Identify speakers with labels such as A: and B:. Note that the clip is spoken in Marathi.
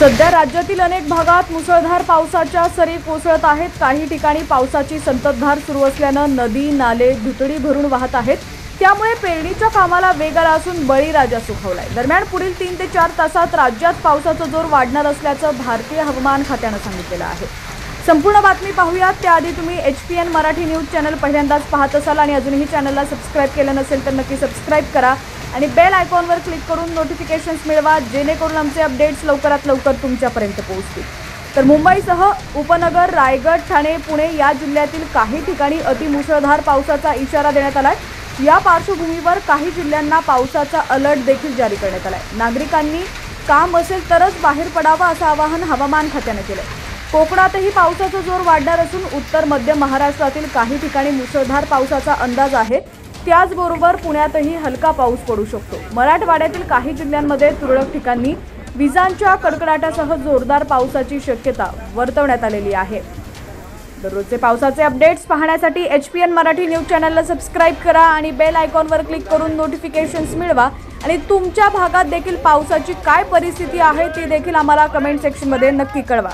A: सध्या राज्यातील अनेक भागात मुसळधार पावसाच्या सरी कोसळत आहेत। काही ठिकाणी पावसाची संततधार सुरू असल्यानं नदी नाले दुथडी भरून वाहत आहेत। त्यामुळे पेरणीच्या कामाला वेग आला असून बळीराजा सुखावलाय। दरम्यान पुढील 3 ते 4 तासात राज्यात पावसाचा जोर वाढणार असल्याचं भारतीय हवामान खात्यानं सांगितलेलं आहे। संपूर्ण बातमी पाहूयात त्याआधी तुम्ही HPN मराठी न्यूज चॅनल पहिल्यांदाच पाहत असाल आणि अजूनही चॅनलला सबस्क्राइब केलं नसेल तर नक्की सबस्क्राइब करा आणि बेल आयकॉनवर क्लिक करून नोटिफिकेशन्स मिळवा, जेणेकरून आमचे अपडेट्स लवकरात लवकर तुमच्यापर्यंत पोहोचतील। तर मुंबईसह उपनगर, रायगड, ठाणे, पुणे या जिल्ह्यातील काही ठिकाणी अतिमुसळधार पावसाचा इशारा देण्यात आलाय। या पार्श्वभूमीवर काही जिल्ह्यांना पावसाचा अलर्ट देखील जारी करण्यात आलाय। नागरिकांनी काम असेल तरच बाहेर पडावं असं आवाहन हवामान खात्याने केलंय। कोकणातही पावसाचा जोर वाढणार असून उत्तर मध्य महाराष्ट्रातील काही ठिकाणी मुसळधार पावसाचा अंदाज आहे। त्याचबरोबर पुण्यातही हलका पाऊस पडू शकतो। मराठवाड्यातील काही जिल्ह्यांमध्ये तुरळक ठिकाणी विजांच्या कडकडाटासह जोरदार पावसाची शक्यता वर्तवण्यात आलेली आहे। दररोजचे पावसाचे अपडेट्स पाहण्यासाठी HPN मराठी न्यूज चॅनलला सबस्क्राइब करा आणि बेल आयकॉनवर क्लिक करून नोटिफिकेशन्स मिळवा आणि तुमच्या भागात देखील पावसाची काय परिस्थिती आहे ती देखील आम्हाला कमेंट सेक्शनमध्ये नक्की कळवा।